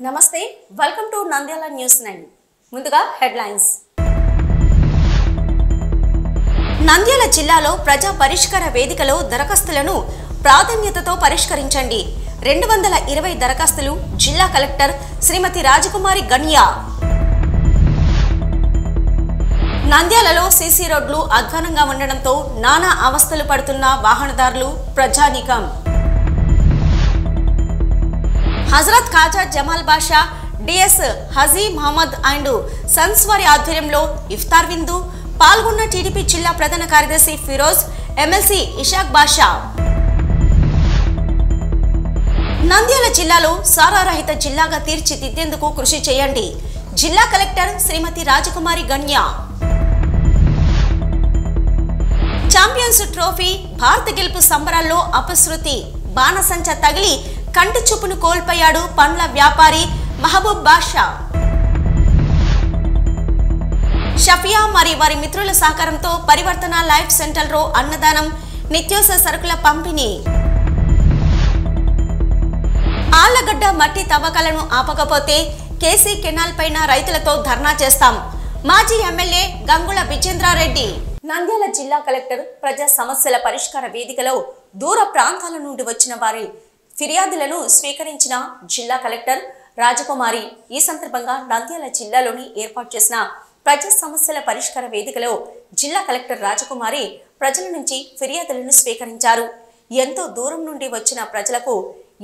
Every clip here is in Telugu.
నమస్తే వెల్కమ్ టు నంద్యాల న్యూస్ 9 ముందుగా హెడ్లైన్స్ నంద్యాల జిల్లాలో ప్రజా పరిష్కార వేదికలో దరఖాస్తులను ప్రాధాన్యతతో పరిష్కరించండి 220 దరఖాస్తులు జిల్లా కలెక్టర్ శ్రీమతి రాజకుమారి గణ్య నంద్యాలలో సీసీ రోడ్లు అధ్వానంగా ఉండడంతో నానా అవస్థలు పడుతున్న వాహనదారులు ప్రజానీకం Hazrat Khaja Jamal Basha DS Haji Mohammed and sons వారి ఆధ్వర్యంలో ఇఫ్తార్ విందు పాల్గొన్న టీడీపీ జిల్లా ప్రధాన కార్యదర్శి ఫిరోజ్ ఎమ్మెల్సీ ఇషాక్ బాషా నంద్యాల జిల్లాలో సారారహిత జిల్లాగా తీర్చిదిద్దేందుకు కృషి చేయండి జిల్లా collector Shrimati Rajakumari Ganya champions trophy భారత గెలుపు సంబరాల్లో అపశృతి బాణసంచ తగిలి కంటి చూపును కోల్పోయాడు పండ్ల వ్యాపారి మహబూబ్ బాషా షఫియా మరి వారి మిత్రుల సహకారంతో పరివర్తన లైఫ్ సెంటర్లో అన్నదానం నిత్యావసర సరుకుల పంపిణీ ఆళ్లగడ్డ మట్టి తవ్వకాలను ఆపకపోతే కేసీ కెనాల్ పైన రైతులతో ధర్నా చేస్తాం మాజీ ఎమ్మెల్యే గంగుల విజేంద్రారెడ్డి నంద్యాల జిల్లా కలెక్టర్ ప్రజా సమస్యల పరిష్కార వేదికలో దూర ప్రాంతాల నుండి వచ్చిన వారి ఫిర్యాదులను స్వీకరించిన జిల్లా కలెక్టర్ రాజకుమారి ఈ సందర్భంగా నంద్యాల జిల్లాలోని ఏర్పాటు చేసిన ప్రజా సమస్యల పరిష్కార వేదికలో జిల్లా కలెక్టర్ రాజకుమారి ప్రజల నుంచి ఫిర్యాదులను స్వీకరించారు ఎంతో దూరం నుండి వచ్చిన ప్రజలకు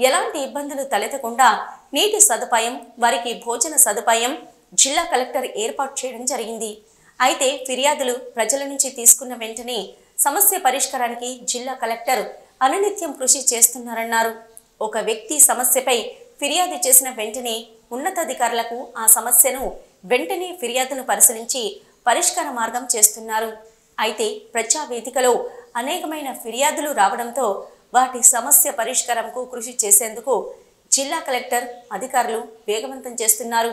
ఎలాంటి ఇబ్బందులు తలెత్తకుండా నీటి సదుపాయం వారికి భోజన సదుపాయం జిల్లా కలెక్టర్ ఏర్పాటు చేయడం జరిగింది అయితే ఫిర్యాదులు ప్రజల నుంచి తీసుకున్న వెంటనే సమస్య పరిష్కారానికి జిల్లా కలెక్టర్ అనునిత్యం కృషి చేస్తున్నారన్నారు ఒక వ్యక్తి సమస్యపై ఫిర్యాదు చేసిన వెంటనే ఉన్నతాధికారులకు ఆ సమస్యను వెంటనే ఫిర్యాదును పరిశీలించి పరిష్కార మార్గం చేస్తున్నారు అయితే ప్రజా వేదికలో అనేకమైన ఫిర్యాదులు రావడంతో వాటి సమస్య పరిష్కారంకు కృషి చేసేందుకు జిల్లా కలెక్టర్ అధికారులు వేగవంతం చేస్తున్నారు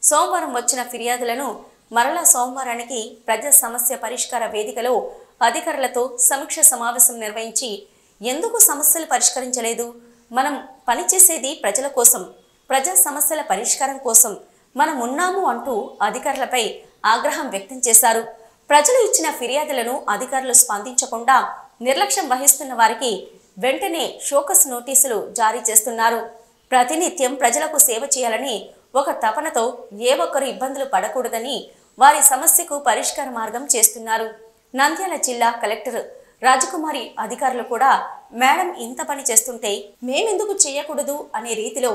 సోమవారం వచ్చిన ఫిర్యాదులను మరలా సోమవారానికి ప్రజా సమస్య పరిష్కార వేదికలో అధికారులతో సమీక్ష సమావేశం నిర్వహించి ఎందుకు సమస్యలు పరిష్కరించలేదు మనం పనిచేసేది ప్రజల కోసం ప్రజా సమస్యల పరిష్కారం కోసం మనం ఉన్నాము అంటూ అధికారులపై ఆగ్రహం వ్యక్తం చేశారు ప్రజలు ఇచ్చిన ఫిర్యాదులను అధికారులు స్పందించకుండా నిర్లక్ష్యం వహిస్తున్న వారికి వెంటనే షోకస్ నోటీసులు జారీ చేస్తున్నారు ప్రతినిత్యం ప్రజలకు సేవ చేయాలని ఒక తపనతో ఏ ఒక్కరు ఇబ్బందులు పడకూడదని వారి సమస్యకు పరిష్కార మార్గం చేస్తున్నారు నంద్యాల జిల్లా కలెక్టర్ రాజకుమారి అధికారులు కూడా మేడం ఇంత పని చేస్తుంటే మేమెందుకు చేయకూడదు అనే రీతిలో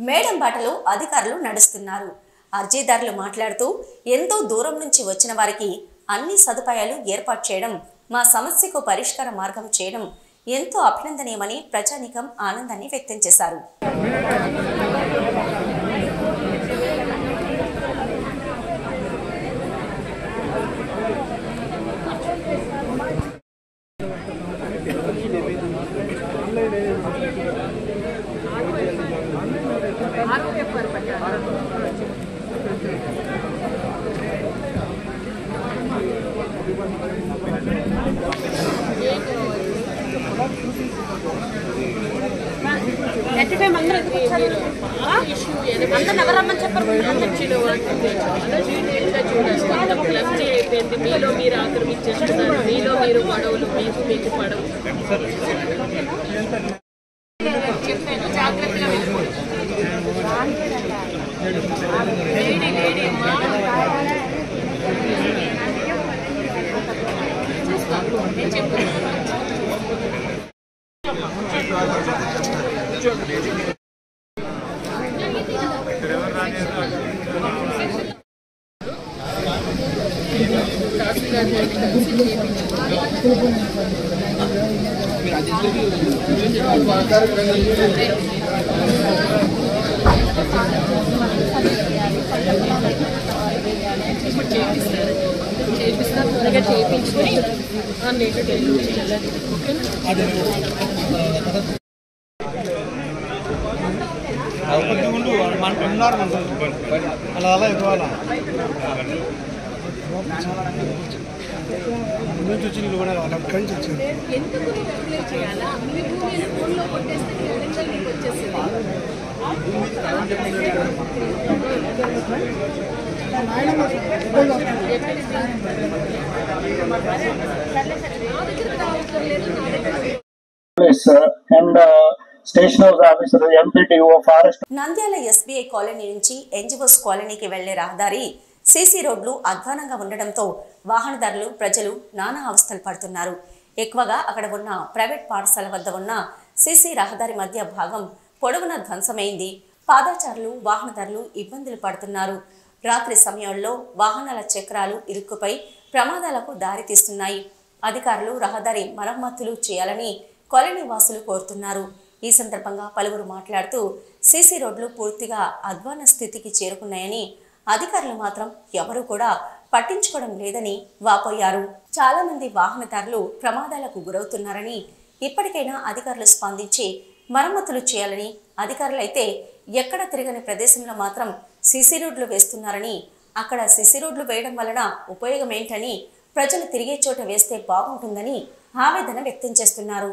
మేడం బాటలో అధికారులు నడుస్తున్నారు అర్జీదారులు మాట్లాడుతూ ఎంతో దూరం నుంచి వచ్చిన వారికి అన్ని సదుపాయాలు ఏర్పాటు చేయడం మా సమస్యకు పరిష్కార మార్గం చేయడం ఎంతో అభినందనీయమని ప్రజానీకం ఆనందాన్ని వ్యక్తం చేశారు మీలో మీరు ఆక్రమించేస్తున్నారు మీలో మీరు పడవలు మీకు పడవు చెప్పాను జాగ్రత్తగా చేపిస్తారు త్వరగా చేయించుకొని అలా ఇవ్వాలా నుంచి వచ్చి కూడా వాళ్ళు అక్కడి నుంచి వచ్చారు. ఎందుకు అప్లై చేయాలా? మీ భూమి ఫోన్లో కొట్టేస్తే 200 వచ్చేసింది. and station house officer, MPTO, forest. Nandyal SBI colony నుంచి ఎన్జిఓస్ కాలనీకి వెళ్లే రహదారి సీసీ రోడ్లు అధ్వానంగా ఉండడంతో వాహనదారులు ప్రజలు నానా అవస్థలు పడుతున్నారు. ఎక్కువగా అక్కడ ఉన్న ప్రైవేట్ పాఠశాల వద్ద ఉన్న సీసీ రహదారి మధ్య భాగం పొడవున ధ్వంసమైంది. పాదచారులు వాహనదారులు ఇబ్బందులు పడుతున్నారు. రాత్రి సమయంలో వాహనాల చక్రాలు ఇరుక్కుపై ప్రమాదాలకు దారితీస్తున్నాయి. అధికారులు రహదారి మరమ్మతులు చేయాలని కాలనీ వాసులు కోరుతున్నారు. ఈ సందర్భంగా పలువురు మాట్లాడుతూ సీసీ రోడ్లు పూర్తిగా అధ్వాన స్థితికి చేరుకున్నాయని, అధికారులు మాత్రం ఎవరూ కూడా పట్టించుకోవడం లేదని వాపోయారు. చాలా మంది వాహనదారులు ప్రమాదాలకు గురవుతున్నారని, ఇప్పటికైనా అధికారులు స్పందించి మరమ్మతులు చేయాలని, అధికారులైతే ఎక్కడ తిరగని ప్రదేశంలో మాత్రం సీసీ రోడ్లు వేస్తున్నారని, అక్కడ సీసీ రోడ్లు వేయడం వలన ఉపయోగం ఏంటని, ప్రజలు తిరిగే చోట వేస్తే బాగుంటుందని ఆవేదన వ్యక్తం చేస్తున్నారు.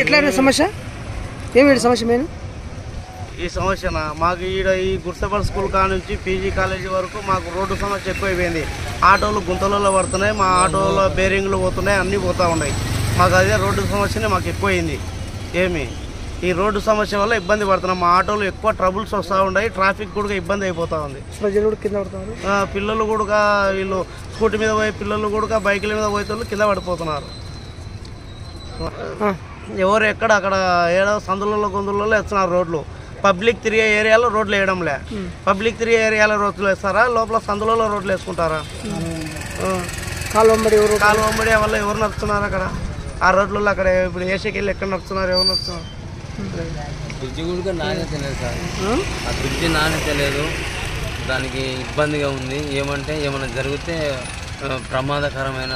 ఎట్లా సమస్య ఏమిటి సమస్య మెయిన్? ఈ సమస్యన మాకు ఈ గుర్సపల్ స్కూల్ కా నుంచి పీజీ కాలేజీ వరకు మాకు రోడ్డు సమస్య ఎక్కువైపోయింది. ఆటోలు గుంతలలో పడుతున్నాయి, మా ఆటోలో బేరింగ్లు పోతున్నాయి, అన్నీ పోతూ ఉన్నాయి. మాకు అదే రోడ్డు సమస్యనే మాకు ఎక్కువైంది. ఈ రోడ్డు సమస్య వల్ల ఇబ్బంది పడుతున్నాం. మా ఆటోలు ఎక్కువ ట్రబుల్స్ వస్తూ ఉన్నాయి, ట్రాఫిక్ కూడా ఇబ్బంది అయిపోతూ ఉంది. ప్రజలు కింద పడుతున్నారు, పిల్లలు కూడా వీళ్ళు స్కూటీ మీద పోయి పిల్లలు కూడా బైకుల మీద పోతే కింద పడిపోతున్నారు. ఎవరు ఎక్కడ అక్కడ ఏడో సందులలో గొంతులలో వేస్తున్నారు రోడ్లు. పబ్లిక్ తిరిగే ఏరియాలో రోడ్లు వేయడంలే. పబ్లిక్ తిరిగే ఏరియాలో రోడ్లు వేస్తారా, లోపల సందులలో రోడ్లు వేసుకుంటారా? కాలువమ్మడి వల్ల ఎవరు నడుస్తున్నారు అక్కడ ఆ రోడ్లలో? అక్కడ ఇప్పుడు ఏసీకి వెళ్ళి ఎక్కడ నడుస్తున్నారు, ఎవరు నడుస్తున్నారు? బ్రిడ్జి కూడా నాణ్యత లేదు సార్. ఆ బ్రిడ్జి నాణ్యత లేదు, దానికి ఇబ్బందిగా ఉంది. ఏమైనా జరిగితే ప్రమాదకరమైన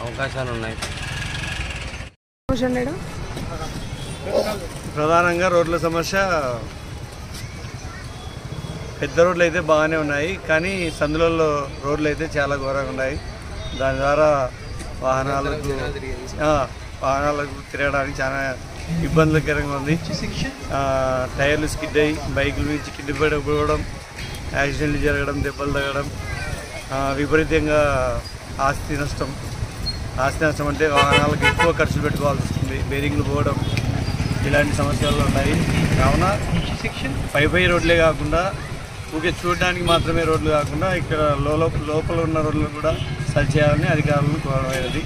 అవకాశాలు ఉన్నాయి. ప్రధానంగా రోడ్ల సమస్య, పెద్ద రోడ్లు అయితే బాగానే ఉన్నాయి, కానీ సందులలో రోడ్లు అయితే చాలా ఘోరంగా ఉన్నాయి. దాని ద్వారా వాహనాలకు తిరగడానికి చాలా ఇబ్బందికరంగా ఉంది. టైర్లు స్కిడ్ అయ్యి బైకుల నుంచి కింద పడిపోవడం, యాక్సిడెంట్లు జరగడం, దెబ్బలు తగ్గడం, విపరీతంగా ఆస్తి నష్టం అంటే వాహనాలకు ఎక్కువ ఖర్చులు పెట్టుకోవాల్సి వస్తుంది, బేరింగ్లు పోవడం, ఇలాంటి సమస్యలు ఉన్నాయి. కావున పై రోడ్లే కాకుండా ఊకే చూడడానికి మాత్రమే రోడ్లు కాకుండా ఇక్కడ లోపల ఉన్న రోడ్లను కూడా సరి చేయాలని అధికారులను కోరమైనది.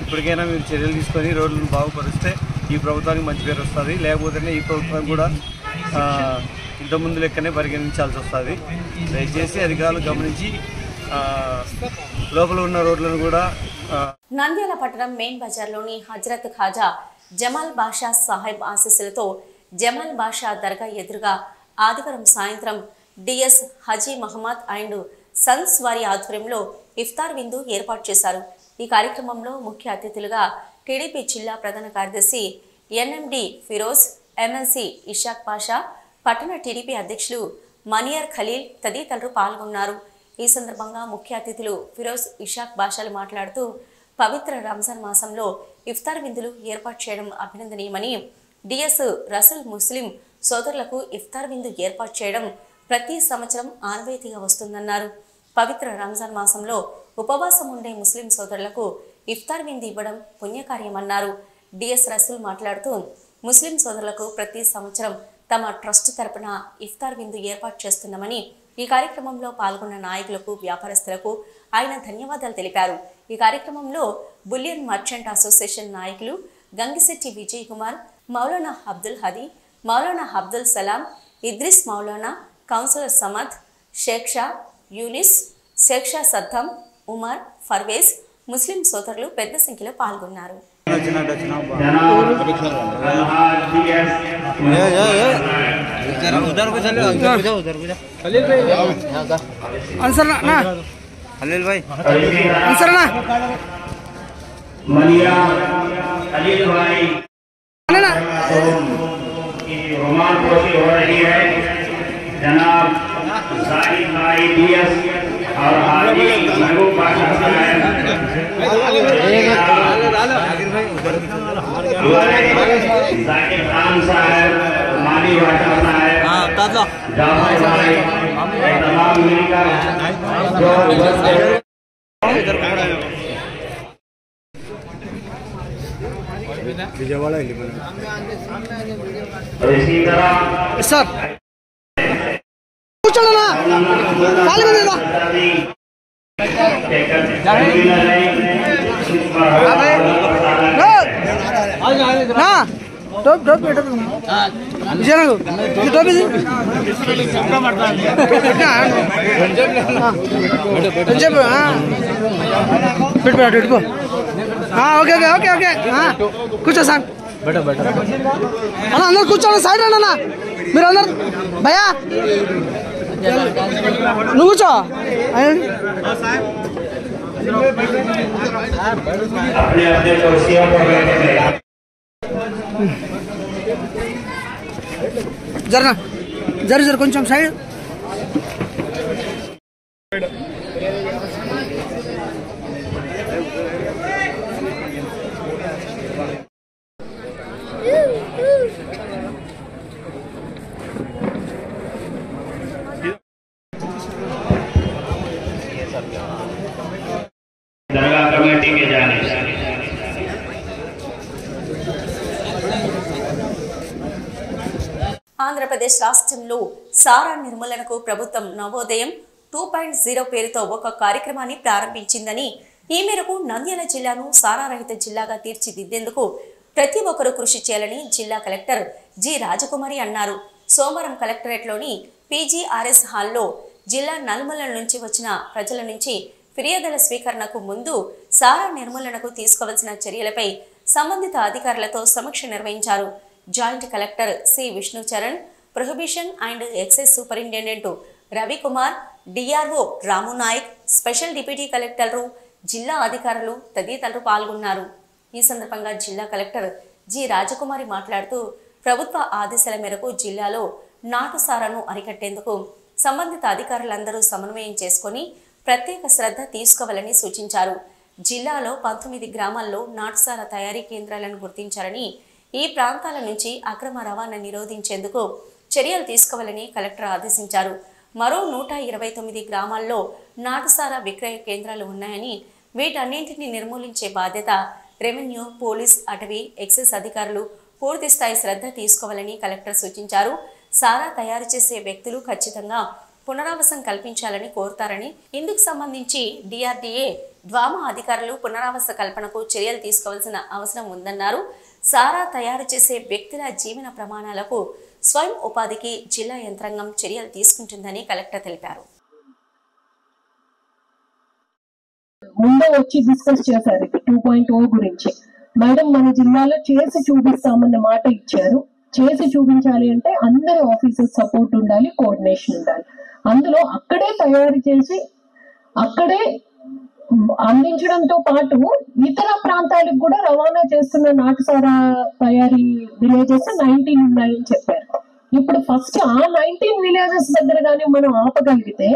ఇప్పటికైనా మీరు చర్యలు తీసుకొని రోడ్లను బాగుపరిస్తే ఈ ప్రభుత్వానికి మంచి పేరు వస్తుంది. లేకపోతే ఈ ప్రభుత్వం కూడా ఇంతకుముందు లెక్కనే పరిగణించాల్సి వస్తుంది. దయచేసి అధికారులు గమనించి లోపల ఉన్న రోడ్లను కూడా. నంద్యాల పట్టణం మెయిన్ బజార్లోని హజరత్ ఖాజా జమాల్ బాషా సాహెబ్ ఆశీస్సులతో జమాల్ బాషా దర్గా ఎదురుగా ఆదివారం సాయంత్రం DS Haji Mohammed and sons వారి ఆధ్వర్యంలో ఇఫ్తార్ విందు ఏర్పాటు చేశారు. ఈ కార్యక్రమంలో ముఖ్య అతిథులుగా టీడీపీ జిల్లా ప్రధాన కార్యదర్శి ఎన్ఎండి ఫిరోజ్, ఎమ్మెల్సీ ఇషాక్ పాషా, పట్టణ టీడీపీ అధ్యక్షులు మనియర్ ఖలీల్ తదితరులు పాల్గొన్నారు. ఈ సందర్భంగా ముఖ్య అతిథులు ఫిరోజ్, ఇషాక్ బాషాలు మాట్లాడుతూ పవిత్ర రంజాన్ మాసంలో ఇఫ్తార్ విందులు ఏర్పాటు చేయడం అభినందనీయమని, డిఎస్ రసల్ ముస్లిం సోదరులకు ఇఫ్తార్ విందు ఏర్పాటు చేయడం ప్రతి సంవత్సరం ఆనవాయితీగా వస్తుందన్నారు. పవిత్ర రంజాన్ మాసంలో ఉపవాసం ఉండే ముస్లిం సోదరులకు ఇఫ్తార్ విందు ఇవ్వడం పుణ్యకార్యమన్నారు. డిఎస్ రసూల్ మాట్లాడుతూ ముస్లిం సోదరులకు ప్రతి సంవత్సరం తమ ట్రస్ట్ తరపున ఇఫ్తార్ విందు ఏర్పాటు చేస్తున్నామని, ఈ కార్యక్రమంలో పాల్గొన్న నాయకులకు, వ్యాపారస్తులకు ఆయన ధన్యవాదాలు తెలిపారు. ఈ కార్యక్రమంలో బులియన్ మర్చెంట్ అసోసియేషన్ నాయకులు గంగిశెట్టి విజయ్ కుమార్, మౌలానా అబ్దుల్ హదీ, మౌలానా అబ్దుల్ సలాం, ఇద్రిస్ మౌలానా, కౌన్సిలర్ సమద్, షేక్ షా, యూనిస్, షేక్ షా సద్దం, ఉమర్, ఫర్వేజ్, ముస్లిం సోదరులు పెద్ద సంఖ్యలో పాల్గొన్నారు. जनाब जाहिद भाई डीएस और हाजी महबूब बादशाह साहब, जाकिर खान साहब, माली बादशाह साहब, जाफर भाई, तमाम मिलकर जो विजयवाड़ा इसी तरह sir okay okay okay okay కూర్చో సార్ అన్న అందరు కూర్చోండి సైడ్ రండి అన్న మీరు అందరు భయా నువ్వు కూర్చో జరనా జర జర కొంచెం సైడ్ दरगाह कमेटी के जाने से ఆంధ్రప్రదేశ్ రాష్ట్రంలో సారా నిర్మూలనకు ప్రభుత్వం నవోదయం 2.0 పేరుతో ఒక కార్యక్రమాన్ని ప్రారంభించిందని, ఈ మేరకు నంద్యాల జిల్లాను సారారహిత జిల్లాగా తీర్చిదిద్దేందుకు ప్రతి ఒక్కరూ కృషి చేయాలని జిల్లా కలెక్టర్ జి రాజకుమారి అన్నారు. సోమవారం కలెక్టరేట్లోని పీజీఆర్ఎస్ హాల్లో జిల్లా నలుమూలల నుంచి వచ్చిన ప్రజల నుంచి ఫిర్యాదుల స్వీకరణకు ముందు సారా నిర్మూలనకు తీసుకోవాల్సిన చర్యలపై సంబంధిత అధికారులతో సమీక్ష నిర్వహించారు. Joint collector C Vishnucharan, prohibition and excise superintendent Ravikumar, DRO Ramu Nayak, special deputy కలెక్టర్లు, జిల్లా అధికారులు తదితరులు పాల్గొన్నారు. ఈ సందర్భంగా జిల్లా కలెక్టర్ జి రాజకుమారి మాట్లాడుతూ ప్రభుత్వ ఆదేశాల మేరకు జిల్లాలో నాటు సారాను అరికట్టేందుకు సంబంధిత అధికారులందరూ సమన్వయం చేసుకుని ప్రత్యేక శ్రద్ధ తీసుకోవాలని సూచించారు. జిల్లాలో 19 గ్రామాల్లో నాటుసారా తయారీ కేంద్రాలను గుర్తించారని, ఈ ప్రాంతాల నుంచి అక్రమ రవాణా నిరోధించేందుకు చర్యలు తీసుకోవాలని కలెక్టర్ ఆదేశించారు. మరో 129 గ్రామాల్లో నాటుసారా విక్రయ కేంద్రాలు ఉన్నాయని, వీటన్నింటినీ నిర్మూలించే బాధ్యత రెవెన్యూ, పోలీస్, అటవీ, ఎక్సైజ్ అధికారులు పూర్తి స్థాయి శ్రద్ధ తీసుకోవాలని కలెక్టర్ సూచించారు. సారా తయారు చేసే వ్యక్తులు ఖచ్చితంగా పునరావాసం కల్పించాలని కోరుతారని, ఇందుకు సంబంధించి డిఆర్డీఏ, డ్వామా అధికారులు పునరావాస కల్పనకు చర్యలు తీసుకోవాల్సిన అవసరం ఉందన్నారు. సారా తయారు చేసే వ్యక్తుల జీవన ప్రమాణాలకు, స్వయం ఉపాధికి జిల్లా యంత్రాంగం చర్యలు తీసుకుంటుందని కలెక్టర్ తెలిపారు. ముందే వచ్చి డిస్కస్ చేశారు 2.0 గురించి. మేడం మన జిల్లాలో చేసి చూపిస్తామన్న మాట ఇచ్చారు. చేసి చూపించాలి అంటే అందరి ఆఫీసర్స్ సపోర్ట్ ఉండాలి, కోఆర్డినేషన్ ఉండాలి. అందులో అక్కడే తయారు చేసి అక్కడే అందించడంతో పాటు ఇతర ప్రాంతాలకు కూడా రవాణా చేస్తున్న నాటుసారా తయారీ విలేజెస్ 19 ఉన్నాయని చెప్పారు. ఇప్పుడు ఫస్ట్ ఆ 19 విలేజెస్ దగ్గర కానీ మనం ఆపగలిగితే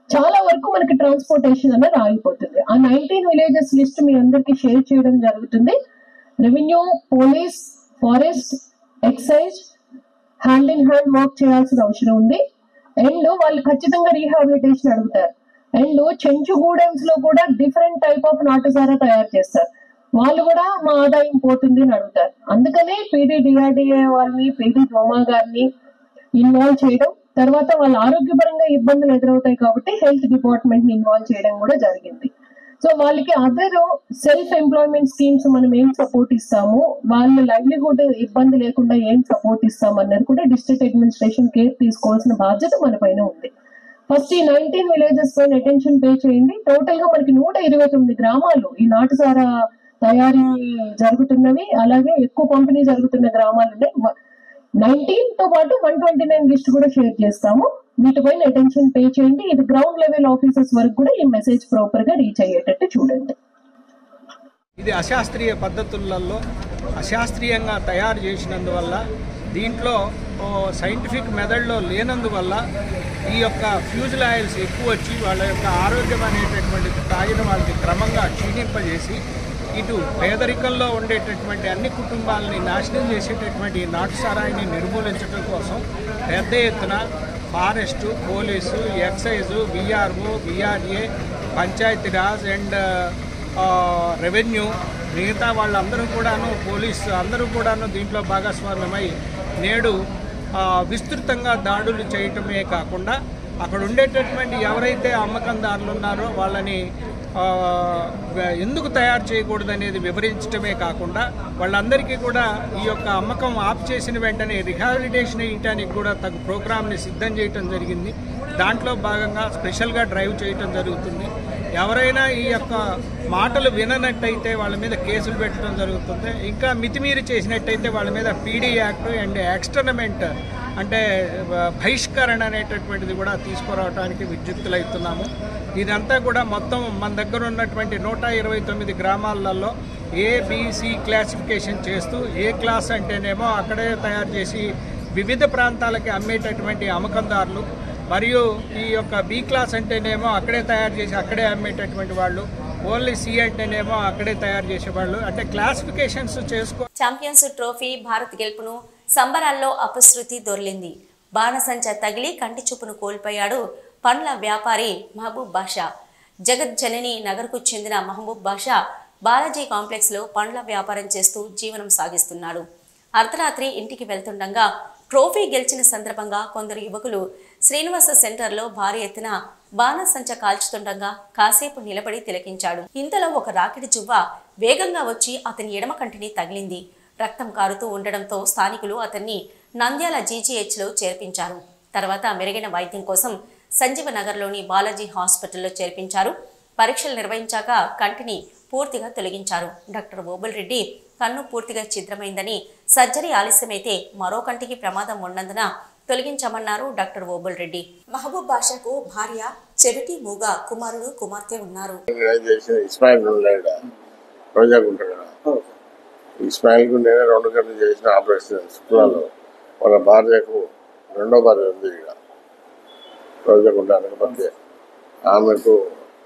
చాలా వరకు మనకి ట్రాన్స్పోర్టేషన్ అనేది ఆగిపోతుంది. ఆ 19 విలేజెస్ లిస్ట్ మీ అందరికి షేర్ చేయడం జరుగుతుంది. Revenue, police, forest, excise hand in hand work చేయాల్సిన అవసరం ఉంది. అండ్ వాళ్ళు ఖచ్చితంగా రీహాబిలిటేషన్ అడుగుతారు. అండ్ చెంచుగూడెమ్స్ లో కూడా డిఫరెంట్ టైప్ ఆఫ్ నాటుసారా తయారు చేస్తారు. వాళ్ళు కూడా మా ఆదాయం పోతుంది అని అడుగుతారు. అందుకనే PDDRDA వాళ్ళని, PD డ్రోమా గారిని ఇన్వాల్వ్ చేయడం, తర్వాత వాళ్ళ ఆరోగ్యపరంగా ఇబ్బందులు ఎదురవుతాయి కాబట్టి హెల్త్ డిపార్ట్మెంట్ ని ఇన్వాల్వ్ చేయడం కూడా జరిగింది. సో వాళ్ళకి అదర్ సెల్ఫ్ ఎంప్లాయ్మెంట్ స్కీమ్స్ మనం ఏం సపోర్ట్ ఇస్తాము, వాళ్ళ లైవ్లీహుడ్ ఇబ్బంది లేకుండా ఏం సపోర్ట్ ఇస్తాము అన్నది కూడా డిస్ట్రిక్ట్ అడ్మినిస్ట్రేషన్ కేర్ తీసుకోవాల్సిన బాధ్యత మన పైన ఉంది. ఫస్ట్ ఈ 19 విలేజెస్ పైన అటెన్షన్ పే చేయండి. టోటల్ గా మనకి 129 గ్రామాలు ఈ నాటుసారా తయారీ జరుగుతున్నవి, అలాగే ఎక్కువ పంపిణీ జరుగుతున్న గ్రామాలు ఉన్నాయి. 19 తో పాటు 129 లిస్ట్ కూడా షేర్ చేస్తాము. వీటిపైన అటెన్షన్ పే చేయండి. ఇది గ్రౌండ్ లెవెల్ ఆఫీసర్స్ వరకు కూడా ఈ మెసేజ్ ప్రాపర్ గా రీచ్ అయ్యేటట్టు చూడండి. ఇది అశాస్త్రీయ పద్ధతులలో అశాస్త్రీయంగా తయారు చేసినందువల్ల, దీంట్లో సైంటిఫిక్ మెథడ్లో లేనందువల్ల ఈ యొక్క ఫ్యూజుల్ ఆయిల్స్ ఎక్కువ వచ్చి వాళ్ళ యొక్క ఆరోగ్యం అనేటటువంటిది తాగిన వాళ్ళకి క్రమంగా క్షీణింపజేసి ఇటు పేదరికంలో ఉండేటటువంటి అన్ని కుటుంబాలని నాశనం చేసేటటువంటి ఈ నాటుసారాయిని నిర్మూలించడం కోసం పెద్ద ఎత్తున forest, police, excise, VRO, VRA, Panchayati Raj and revenue మిగతా వాళ్ళందరూ కూడాను, పోలీసు అందరూ కూడాను దీంట్లో భాగస్వామ్యమై నేడు విస్తృతంగా దాడులు చేయటమే కాకుండా అక్కడ ఉండేటటువంటి ఎవరైతే అమ్మకందారులు ఉన్నారో వాళ్ళని ఎందుకు తయారు చేయకూడదు అనేది వివరించడమే కాకుండా వాళ్ళందరికీ కూడా ఈ యొక్క అమ్మకం ఆఫ్ చేసిన వెంటనే రిహాబిలిటేషన్ ఇవ్వడానికి కూడా తగు ప్రోగ్రామ్ని సిద్ధం చేయటం జరిగింది. దాంట్లో భాగంగా స్పెషల్గా డ్రైవ్ చేయటం జరుగుతుంది. ఎవరైనా ఈ యొక్క మాటలు విననట్టయితే వాళ్ళ మీద కేసులు పెట్టడం జరుగుతుంది. ఇంకా మితిమీరి చేసినట్టయితే వాళ్ళ మీద PD యాక్ట్ అండ్ ఎక్స్టర్నమెంట్ అంటే బహిష్కరణ అనేటటువంటిది కూడా తీసుకురావడానికి విజ్ఞప్తులవుతున్నాము. ఇదంతా కూడా మొత్తం మన దగ్గర ఉన్నటువంటి 129 గ్రామాలలో ABC క్లాసిఫికేషన్ చేస్తూ ఏ క్లాస్ అంటేనేమో అక్కడే తయారు చేసి వివిధ ప్రాంతాలకి అమ్మేటటువంటి అమ్మకందారులు, మరియు ఈ యొక్క B క్లాస్ అంటేనేమో అక్కడే తయారు చేసి అక్కడే అమ్మేటటువంటి వాళ్ళు, ఓన్లీ C అంటేనేమో అక్కడే తయారు చేసేవాళ్ళు, అంటే క్లాసిఫికేషన్స్ చేసుకో. ఛాంపియన్స్ ట్రోఫీ భారత్ గెలుపును సంబరాల్లో అపశృతి దొర్లింది. బాణసంచ తగిలి కంటి చూపును కోల్పోయాడు పండ్ల వ్యాపారి మహబూబ్ బాషా. జగజ్జనని నగర్కు చెందిన మహబూబ్ బాషా బాలాజీ కాంప్లెక్స్లో పండ్ల వ్యాపారం చేస్తూ జీవనం సాగిస్తున్నాడు. అర్ధరాత్రి ఇంటికి వెళ్తుండగా ట్రోఫీ గెలిచిన సందర్భంగా కొందరు యువకులు శ్రీనివాస సెంటర్లో భారీ ఎత్తున బాణసంచ కాల్చుతుండగా కాసేపు నిలబడి తిలకించాడు. ఇంతలో ఒక రాకెట్ జువ్వ వేగంగా వచ్చి అతని ఎడమ కంటిని తగిలింది. రక్తం కారుతూ ఉండడంతో స్థానికులు అతన్ని నంద్యాల GGHలో చేర్పించారు. తర్వాత మెరుగైన వైద్యం కోసం సంజీవనగర్లోని బాలాజీ హాస్పిటల్లో చేర్పించారు. పరీక్షలు నిర్వహించాక కంటిని పూర్తిగా తొలగించారు. డాక్టర్ ఓబుల్ రెడ్డి కన్ను పూర్తిగా ఛిద్రమైందని, సర్జరీ ఆలస్యమైతే మరో కంటికి ప్రమాదం ఉన్నందున తొలగించామన్నారు డాక్టర్ ఓబుల్ రెడ్డి. మహబూబ్ బాషాకు భార్య, చెవిటి మూగ కుమారుడు, కుమార్తె ఉన్నారు. ఇస్మాయిల్ గుండెనే 2 గంటలు చేసిన ఆపరేషన్ శుక్లాలో. వాళ్ళ భార్యకు రెండో భార్య ఉంది ఇక్కడ రోజాగుంట అనకపోతే, ఆమెకు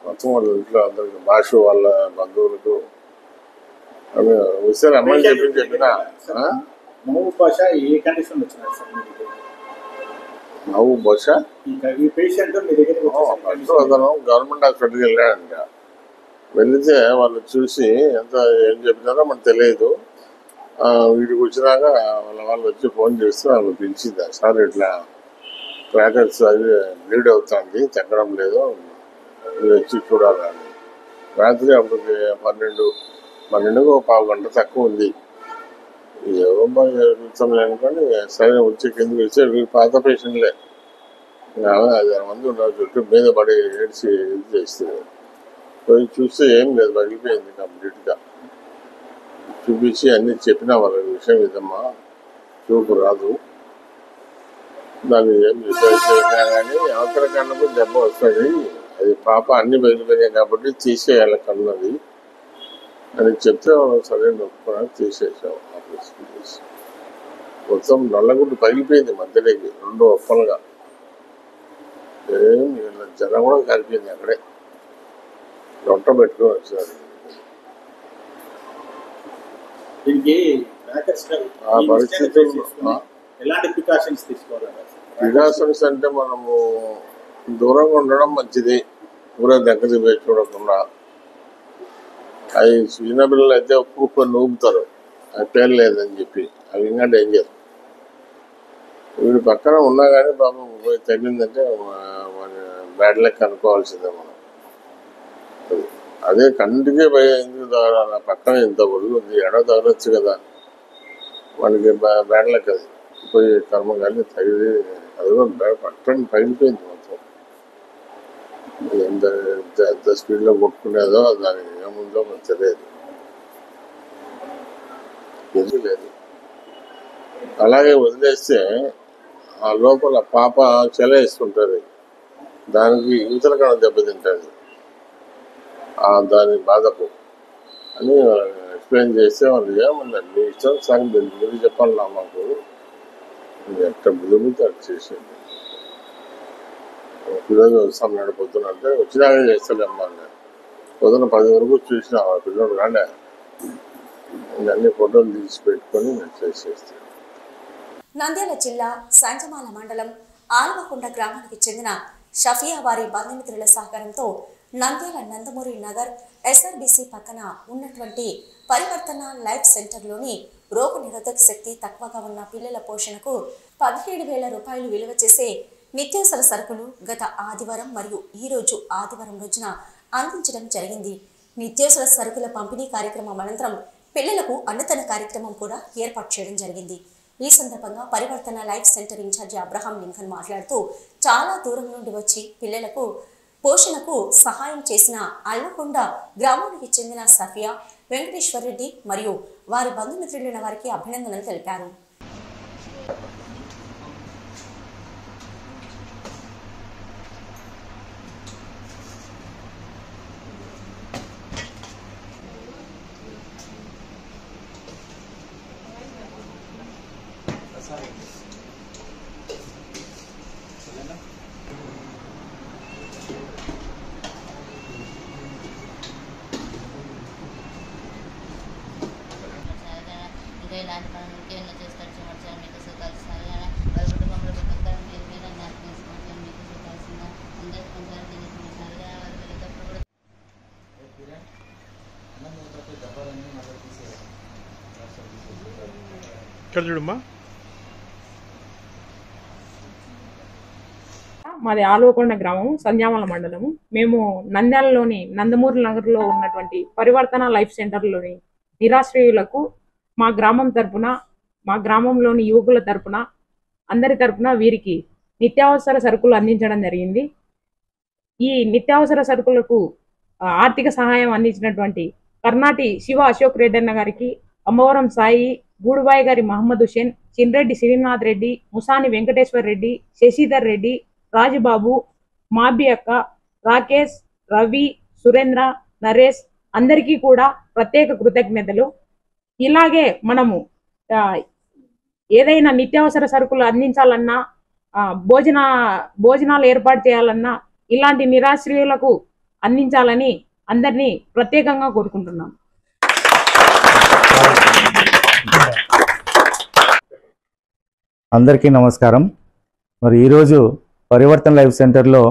మొత్తం వాళ్ళ ఇంట్లో అందరికి బాషు వాళ్ళ బంధువులకు విషయాలు అమ్మని చెప్పిన మహబూబ్ బాషా ఏ కండిషన్ వచ్చినారు సార్? మహబూబ్ బాషా ఈ పేషెంట్ మీ దగ్గర అతను గవర్నమెంట్ హాస్పిటల్కి వెళ్ళాడంట. వెళితే వాళ్ళు చూసి ఎంత ఏం చెప్పినారో మనకు తెలియదు. వీడికి వచ్చినాక వాళ్ళు వచ్చి ఫోన్ చేస్తే వాళ్ళు పిలిచింది, సార్ ఇట్లా క్రాకర్స్ అది బ్లీడ్ అవుతుంది, తగ్గడం లేదు, మీరు వచ్చి చూడాలని. రాత్రి అప్పటికి 12కు 1/4 గంట తక్కువ ఉంది. ఏవో చూస్తాం అనుకోండి, సరే వచ్చి కిందకి వచ్చి వీళ్ళు పాత పేషెంట్లే 5-6 మంది ఉన్నారు, చుట్టూ మీద పడి ఏడ్చి ఇది చేస్తుంది. పోయి చూస్తే ఏం లేదు, పగిలిపోయింది కంప్లీట్గా. చూపించి అన్ని చెప్పినా వాళ్ళ విషయం ఇదమ్మా, చూపు రాదు, దాన్ని ఏం చేసినా కానీ అవతల కన్నప్పుడు దెబ్బ వస్తుంది, అది పాప అన్ని పగిలిపోయినాయి కాబట్టి తీసేయాలి కన్నది అని చెప్తే సరే నొప్పుకోవడానికి తీసేసాం. ఆపరేషన్ చేసి మొత్తం నల్లగుడ్డు పగిలిపోయింది మధ్యలోకి 2 ఒప్పలుగా. ఏం జనం కూడా కలిపింది అక్కడే, రొట్ట పెట్టుకొని వచ్చారు. దీనికి ఆ పరిస్థితుల్లో ఎలాంటి ప్రికాషన్స్ తీసుకోవాలి? క్రీడా సంస్థ అంటే మనము దూరంగా ఉండడం మంచిది, ఊరే దగ్గర పోయి చూడకుండా. అవి చిన్న పిల్లలు అయితే ఒక్కొక్కరిని ఊపుతారు, అది పేరు లేదని చెప్పి, అవి ఇంకా డేంజర్. వీడి పక్కన ఉన్నా కానీ పాపం పోయి తగిలిందంటే బ్యాడ్ లక్ అనుకోవాల్సిందే మనం. అదే కంటికే భయ ఎందుకు తగలాలి, పక్కన ఇంత ఒళ్ళు ఉంది, ఎడ తగలొచ్చు కదా, మనకి బ్యాడ్ లక్. అది పోయి కర్మ కానీ తగిలి అది కూడా పక్కన పగిలిపోయింది మొత్తం. ఎంత స్పీడ్లో కొట్టుకునేదో దానికి ఏముందో మనకు తెలియదు, ఎదురు లేదు. అలాగే వదిలేస్తే ఆ లోపల పాప చెలేస్తుంటుంది, దానికి యువతల కన్నా దెబ్బతింటుంది దాని బాధకు అని ఎక్స్ప్లెయిన్ చేస్తే వాళ్ళు ఏమన్నారు, మీ ఇష్టం సార్ మీరు చెప్పాలి నా మాకు ఎక్కడ బుద్ధి అది చేసేది. పిల్లలు వ్యవసాయం నడిపోతున్నంటే వచ్చినాక చేస్తలేమ్మా, పొద్దున 10 వరకు చూసిన పిల్లలు రాలే, అన్ని ఫోటోలు తీసి పెట్టుకొని చేసేస్తాను. నంద్యాల జిల్లా సంజమాల మండలం ఆల్వకొండ గ్రామానికి చెందిన షఫియా వారి బంధుమిత్రుల సహకారంతో నంద్యాల నందమూరి నగర్ SRBC పక్కన ఉన్నటువంటి పరివర్తన లైఫ్ సెంటర్లోని రోగ నిరోధక శక్తి తక్కువగా ఉన్న పిల్లల పోషణకు 17,000 రూపాయలు విలువ చేసే నిత్యావసర సరుకులు గత ఆదివారం మరియు ఈ రోజు ఆదివారం రోజున అందించడం జరిగింది. నిత్యావసర సరుకుల పంపిణీ కార్యక్రమం అనంతరం పిల్లలకు అన్నదాన కార్యక్రమం కూడా ఏర్పాటు చేయడం జరిగింది. ఈ సందర్భంగా Parivartana life centre incharge Abraham Lincoln మాట్లాడుతూ చాలా దూరం నుండి వచ్చి పిల్లలకు పోషణకు సహాయం చేసిన అల్వకొండ గ్రామానికి చెందిన సఫియా, వెంకటేశ్వర్ రెడ్డి మరియు వారి బంధుమిత్రులైన వారికి అభినందనలు తెలిపారు. ఇలాంటి మనం ఇంకేమైనా చేసుకొచ్చి వచ్చారు మీకు సుఖాల్సిన వారి కుటుంబంలో ప్రతి మీరు జ్ఞాపకం చేసుకుంటారు, మీకు సుఖాల్సిన అందరికీ కొంచెం తెలియజేస్తున్నారు. వారు వెళ్ళేటప్పుడు కూడా చూడమ్మా. మాది ఆల్వకొండ గ్రామం, సంజామల మండలము. మేము నంద్యాలలోని నందమూరి నగర్లో ఉన్నటువంటి పరివర్తన లైఫ్ సెంటర్లోని నిరాశ్రయులకు మా గ్రామం తరపున, మా గ్రామంలోని యువకుల తరపున, అందరి తరపున వీరికి నిత్యావసర సరుకులు అందించడం జరిగింది. ఈ నిత్యావసర సరుకులకు ఆర్థిక సహాయం అందించినటువంటి కర్ణాటి శివ అశోక్ రెడ్డి అన్న గారికి, అమ్మవరం సాయి, గూడుబాయి గారి మహమ్మద్ హుసేన్, చిన్రెడ్డి శ్రీనాథ్ రెడ్డి, ముసాని వెంకటేశ్వర్ రెడ్డి, శశిధర్ రెడ్డి, రాజుబాబు, మాబి అక్క, రాకేష్, రవి, సురేంద్ర, నరేష్ అందరికీ కూడా ప్రత్యేక కృతజ్ఞతలు. ఇలాగే మనము ఏదైనా నిత్యావసర సరుకులు అందించాలన్నా, భోజనాలు ఏర్పాటు చేయాలన్నా ఇలాంటి నిరాశ్రయులకు అందించాలని అందరినీ ప్రత్యేకంగా కోరుకుంటున్నాం. అందరికీ నమస్కారం. మరి ఈరోజు పరివర్తన లైఫ్ సెంటర్లో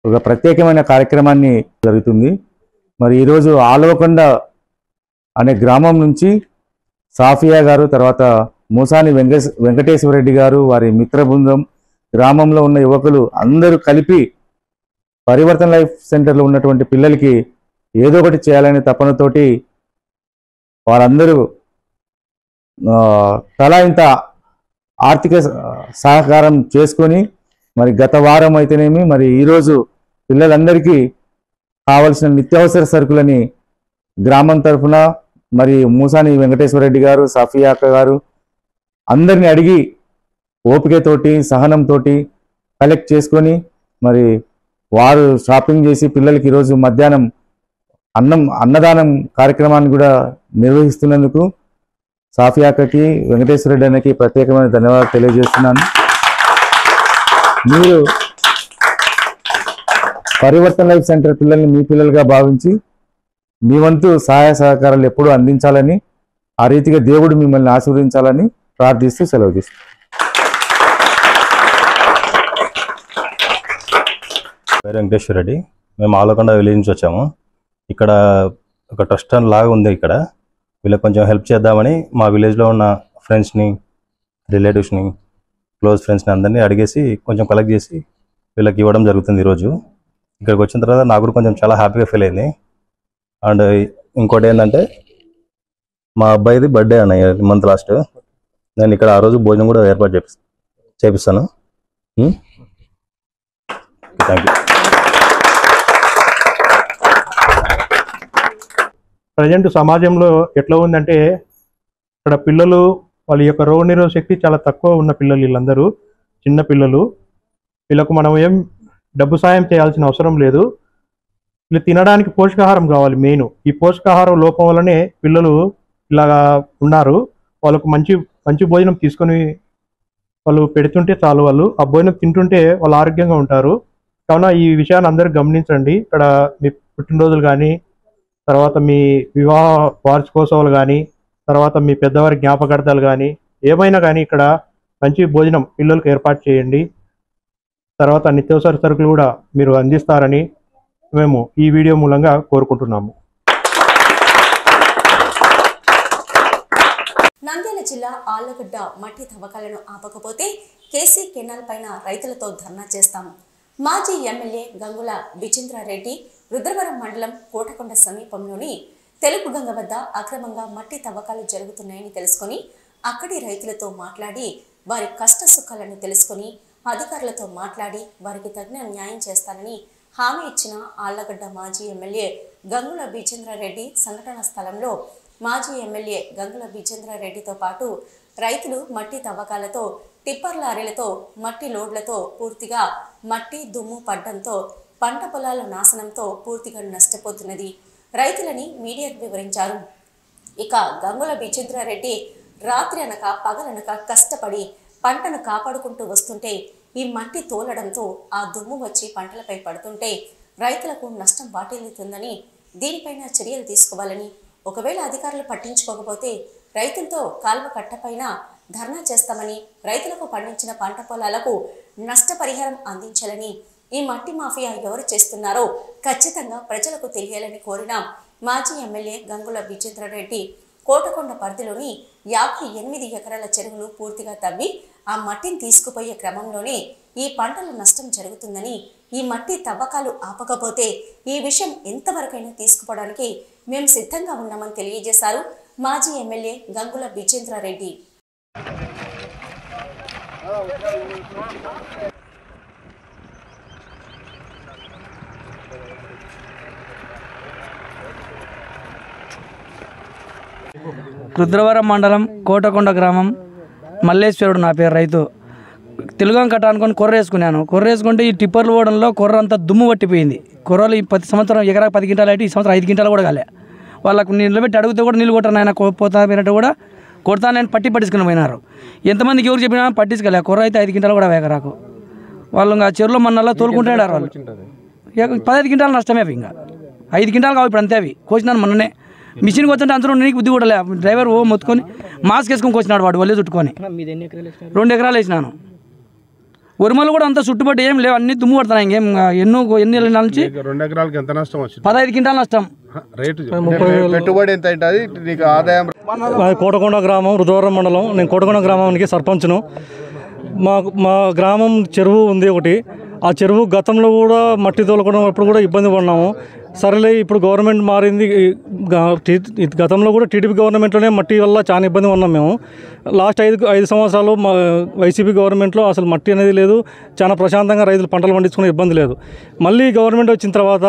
ఒక ప్రత్యేకమైన కార్యక్రమాన్ని జరుగుతుంది. మరి ఈరోజు ఆల్వకొండ అనే గ్రామం నుంచి సాఫియా గారు, తర్వాత మూసాని వెంకటేశ్వర రెడ్డి గారు, వారి మిత్ర బృందం, గ్రామంలో ఉన్న యువకులు అందరూ కలిపి పరివర్తన లైఫ్ సెంటర్లో ఉన్నటువంటి పిల్లలకి ఏదో ఒకటి చేయాలనే తపనతోటి వారందరూ తలా ఇంత ఆర్థిక సహకారం చేసుకొని మరి గత వారం అయితేనేమి, మరి ఈరోజు పిల్లలందరికీ కావలసిన నిత్యావసర సరుకులని గ్రామం తరఫున మరి మూసాని వెంకటేశ్వర రెడ్డి గారు, సాఫియా అక్క గారు అందరిని అడిగి ఓపికతోటి సహనంతో కలెక్ట్ చేసుకొని మరి వారు షాపింగ్ చేసి పిల్లలకి ఈరోజు మధ్యాహ్నం అన్నదానం కార్యక్రమాన్ని కూడా నిర్వహిస్తున్నందుకు సాఫియా అక్కకి, వెంకటేశ్వర రెడ్డి అన్నకి ప్రత్యేకమైన ధన్యవాదాలు తెలియజేస్తున్నాను. మీరు పరివర్తన లైఫ్ సెంటర్ పిల్లల్ని మీ పిల్లలుగా భావించి మీ వంతు సహాయ సహకారాలు ఎప్పుడూ అందించాలని, ఆ రీతిగా దేవుడు మిమ్మల్ని ఆశీర్వదించాలని ప్రార్థిస్తూ సెలవు తీసుకుంటాను. వెంకటేశ్వర రెడ్డి. మేము ఆలకొండ విలేజ్ నుంచి వచ్చాము. ఇక్కడ ఒక ట్రస్ట్ లాగా ఉంది. ఇక్కడ వీళ్ళకి కొంచెం హెల్ప్ చేద్దామని మా విలేజ్లో ఉన్న ఫ్రెండ్స్ని, రిలేటివ్స్ని, క్లోజ్ ఫ్రెండ్స్ని అందరినీ అడిగేసి కొంచెం కలెక్ట్ చేసి వీళ్ళకి ఇవ్వడం జరుగుతుంది. ఈరోజు ఇక్కడికి వచ్చిన తర్వాత నాకు కూడా కొంచెం చాలా హ్యాపీగా ఫీల్ అయింది. అండ్ ఇంకోటి ఏంటంటే మా అబ్బాయిది బర్త్డే అన్న మంత్ లాస్ట్. నేను ఇక్కడ ఆ రోజు భోజనం కూడా ఏర్పాటు చేపిస్తాను. Thank you. ప్రజెంట్ సమాజంలో ఎట్లా ఉందంటే ఇక్కడ పిల్లలు వాళ్ళ యొక్క రోగనిరోధక శక్తి చాలా తక్కువ ఉన్న పిల్లలు, వీళ్ళందరూ చిన్న పిల్లలు. వీళ్ళకు మనం ఏం డబ్బు సాయం చేయాల్సిన అవసరం లేదు. వీళ్ళు తినడానికి పోషకాహారం కావాలి మెయిన్. ఈ పోషకాహారం లోపం వల్లనే పిల్లలు ఇలాగా ఉన్నారు. వాళ్ళకు మంచి మంచి భోజనం తీసుకొని వాళ్ళు పెడుతుంటే చాలు, వాళ్ళు ఆ భోజనం తింటుంటే వాళ్ళు ఆరోగ్యంగా ఉంటారు. కావున ఈ విషయాన్ని అందరూ గమనించండి. ఇక్కడ మీ పుట్టినరోజులు కానీ, తర్వాత మీ వివాహ వార్షికోత్సవాలు కానీ, తర్వాత మీ పెద్దవారి జ్ఞాపకార్థాలు కానీ, ఏమైనా కానీ ఇక్కడ మంచి భోజనం పిల్లలకు ఏర్పాటు చేయండి. తర్వాత నిత్యావసర సరుకులు కూడా మీరు అందిస్తారని మేము ఈ వీడియో మూలంగా కోరుకుంటున్నాము. నంద్యాల జిల్లా ఆళ్లగడ్డ మట్టి తవ్వకాలను ఆపకపోతే కేసీ కెనాల్ పైన రైతులతో ధర్నా చేస్తాం. మాజీ ఎమ్మెల్యే గంగుల విజేంద్రారెడ్డి రుద్రవరం మండలం కోటకొండ సమీపంలోని తెలుగు గంగ వద్ద అక్రమంగా మట్టి తవ్వకాలు జరుగుతున్నాయని తెలుసుకొని అక్కడి రైతులతో మాట్లాడి వారి కష్ట సుఖాలను తెలుసుకొని అధికారులతో మాట్లాడి వారికి తగిన న్యాయం చేస్తానని హామీ ఇచ్చిన ఆళ్లగడ్డ మాజీ ఎమ్మెల్యే గంగుల విజేంద్రారెడ్డి సంఘటన స్థలంలో మాజీ ఎమ్మెల్యే గంగుల విజేంద్రారెడ్డితో పాటు రైతులు మట్టి తవ్వకాలతో టిప్పర్ లారీలతో మట్టి లోడ్లతో పూర్తిగా మట్టి దుమ్ము పడ్డంతో పంట పొలాల నాశనంతో పూర్తిగా నష్టపోతున్నది రైతులని మీడియాకు వివరించారు. ఇక గంగుల విజేంద్రారెడ్డి రాత్రి అనక పగలనక కష్టపడి పంటను కాపాడుకుంటూ వస్తుంటే ఈ మట్టి తోలడంతో ఆ దుమ్ము వచ్చి పంటలపై పడుతుంటే రైతులకు నష్టం వాటిల్లుతుందని దీనిపైన చర్యలు తీసుకోవాలని, ఒకవేళ అధికారులు పట్టించుకోకపోతే రైతులతో కాల్వ కట్టపైన ధర్నా చేస్తామని, రైతులకు పండించిన పంట పొలాలకు నష్టపరిహారం అందించాలని, ఈ మట్టి మాఫియా ఎవరు చేస్తున్నారో ఖచ్చితంగా ప్రజలకు తెలియాలని కోరిన మాజీ ఎమ్మెల్యే గంగుల విజేంద్రారెడ్డి కోటకొండ పరిధిలోని 58 ఎకరాల చెరువును పూర్తిగా తవ్వి ఆ మట్టిని తీసుకుపోయే క్రమంలోనే ఈ పంటల నష్టం జరుగుతుందని, ఈ మట్టి తవ్వకాలు ఆపకపోతే ఈ విషయం ఎంతవరకైనా తీసుకుపోవడానికి మేము సిద్ధంగా ఉన్నామని తెలియజేశారు మాజీ ఎమ్మెల్యే గంగుల విజేంద్రారెడ్డి. రుద్రవరం మండలం కోటకొండ గ్రామం మల్లేశ్వరుడు నా పేరు. రైతు తెలుగం కట్ట అనుకొని కొర్ర వేసుకున్నాను. కొర్ర వేసుకుంటే ఈ టిప్పర్లు పోవడంలో కొర్ర అంతా దుమ్ము పట్టిపోయింది. కొర్రలు ప్రతి సంవత్సరం ఎకరా 10 క్వింటాలు అయితే ఈ సంవత్సరం 5 క్వింటాలు కూడా కాలే. వాళ్ళకు నీళ్ళు పెట్టి అడిగితే కూడా నీళ్ళు కొట్టాను, ఆయన పోతా పోయినట్టు కూడా కొడతాను నేను పట్టించుకుని పోయినారు. ఎంతమందికి ఎవరు చెప్పినా పట్టించుకోలే. కొర్ర అయితే 5 క్వింటాలు కూడా ఎకరాకు. వాళ్ళు ఇంకా చెరువులో మన్నల్లా తోలుకుంటున్నారు. వాళ్ళు 15 క్వింటాలు నష్టమే. ఇంకా 5 క్వింటాలు కావు ఇప్పుడు అంతే. అవి కోసినాను మొన్ననే. మిషన్కి వచ్చంటే అందరూ నీకు బుద్ధి కూడా లే. డ్రైవర్ మొత్తుకొని మాస్క్ వేసుకొని కోసినాడు వాడు, వల్లే చుట్టుకొని. 2 ఎకరాలు వేసినాను. ఉరుమలు కూడా అంతా చుట్టుపట్టి ఏం లేవు, అన్ని దుమ్ము పడుతున్నాయి. ఇంకేం ఎన్ని నుంచి 2 ఎకరాలకి ఎంత నష్టం వచ్చింది? 15 క్వింటాలు నష్టం. రేటు పెట్టుబడి ఎంత అవుతుంది నీకు ఆదాయం? కోటకొండ గ్రామం రుద్రవరం మండలం. నేను కోటకొండ గ్రామానికి సర్పంచ్ను. మా గ్రామం చెరువు ఉంది ఒకటి. ఆ చెరువు గతంలో కూడా మట్టి తోలుకోవడం అప్పుడు కూడా ఇబ్బంది పడినాము. సరేలే ఇప్పుడు గవర్నమెంట్ మారింది. గతంలో కూడా టీడీపీ గవర్నమెంట్లోనే మట్టి వల్ల చాలా ఇబ్బంది ఉన్నాం మేము. లాస్ట్ 5 సంవత్సరాలు మా వైసీపీ గవర్నమెంట్లో అసలు మట్టి అనేది లేదు. చాలా ప్రశాంతంగా రైతులు పంటలు పండించుకునే ఇబ్బంది లేదు. మళ్ళీ గవర్నమెంట్ వచ్చిన తర్వాత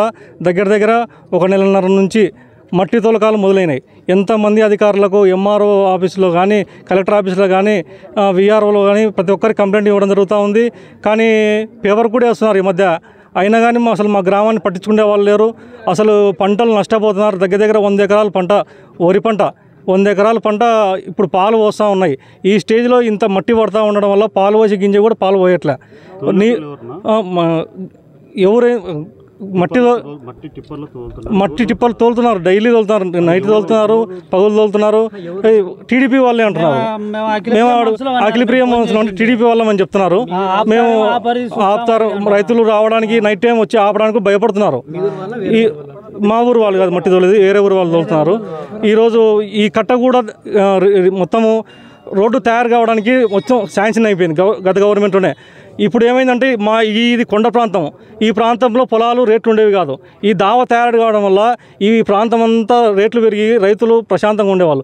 దగ్గర 1 నెలన్నర నుంచి మట్టి తోలకాలు మొదలైనాయి. ఎంతమంది అధికారులకు ఎంఆర్ఓ ఆఫీసులో కానీ, కలెక్టర్ ఆఫీసులో కానీ, విఆర్ఓలో కానీ ప్రతి ఒక్కరికి కంప్లైంట్ ఇవ్వడం జరుగుతూ ఉంది. కానీ పేపర్ కూడా వేస్తున్నారు ఈ మధ్య. అయినా కానీ అసలు మా గ్రామాన్ని పట్టించుకునే వాళ్ళు లేరు. అసలు పంటలు నష్టపోతున్నారు. దగ్గర 100 ఎకరాల పంట వరి పంట, 100 ఎకరాల పంట ఇప్పుడు పాలు పోస్తూ ఉన్నాయి. ఈ స్టేజ్లో ఇంత మట్టి పడుతూ ఉండడం వల్ల పాలు పోసి గింజ కూడా పాలు పోయట్లే. ఎవరే మట్టి టిప్పర్లు తోలుతున్నారు, డైలీ తోలుతున్నారు, నైట్ తోలుతున్నారు, పగులు తోలుతున్నారు. టీడీపీ వాళ్ళే అంటున్నారు. మేము అఖిలప్రియ టీడీపీ వాళ్ళమని చెప్తున్నారు. మేము ఆపుతారు, రైతులు రావడానికి నైట్ టైం వచ్చి ఆపడానికి భయపడుతున్నారు. ఈ మా ఊరు వాళ్ళు కాదు మట్టి తోలేది, వేరే ఊరు వాళ్ళు తోలుతున్నారు. ఈరోజు ఈ కట్ట కూడా మొత్తము రోడ్డు తయారు కావడానికి మొత్తం శాంక్షన్ అయిపోయింది గత గవర్నమెంట్లోనే. ఇప్పుడు ఏమైందంటే ఇది కొండ ప్రాంతం, ఈ ప్రాంతంలో పొలాలు రేట్లు ఉండేవి కాదు. ఈ దావ తయారు కావడం వల్ల ఈ ప్రాంతం అంతా రేట్లు పెరిగి రైతులు ప్రశాంతంగా ఉండేవాళ్ళు.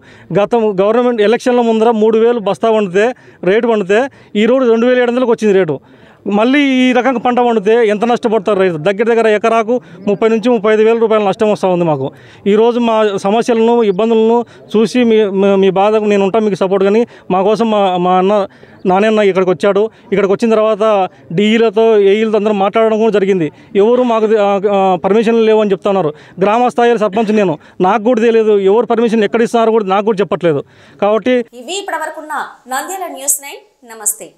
గవర్నమెంట్ ఎలక్షన్ల ముందర 3000 బస్తా పండితే రేటు పండితే ఈరోజు 2700 వచ్చింది రేటు. మళ్ళీ ఈ రకంగా పంట పండితే ఎంత నష్టపడతారు రైతు? దగ్గర ఎకరాకు 30 నుంచి 35 రూపాయల నష్టం వస్తూ ఉంది మాకు. ఈరోజు మా సమస్యలను ఇబ్బందులను చూసి మీ బాధకు నేను ఉంటాను, మీకు సపోర్ట్. కానీ మా కోసం మా నాన్న ఇక్కడికి వచ్చాడు. ఇక్కడికి వచ్చిన తర్వాత డీఈలతో ఏఈలతో అందరూ మాట్లాడడం కూడా జరిగింది. ఎవరు మాకు పర్మిషన్లు లేవు అని చెప్తున్నారు. గ్రామ స్థాయి సర్పంచ్ నేను, నాకు కూడా తెలియదు ఎవరు పర్మిషన్ ఎక్కడ ఇస్తున్నారో కూడా నాకు కూడా చెప్పట్లేదు. కాబట్టి ఇవి ఇప్పటివరకున్న నంద్యాల న్యూస్ 9. నమస్తే.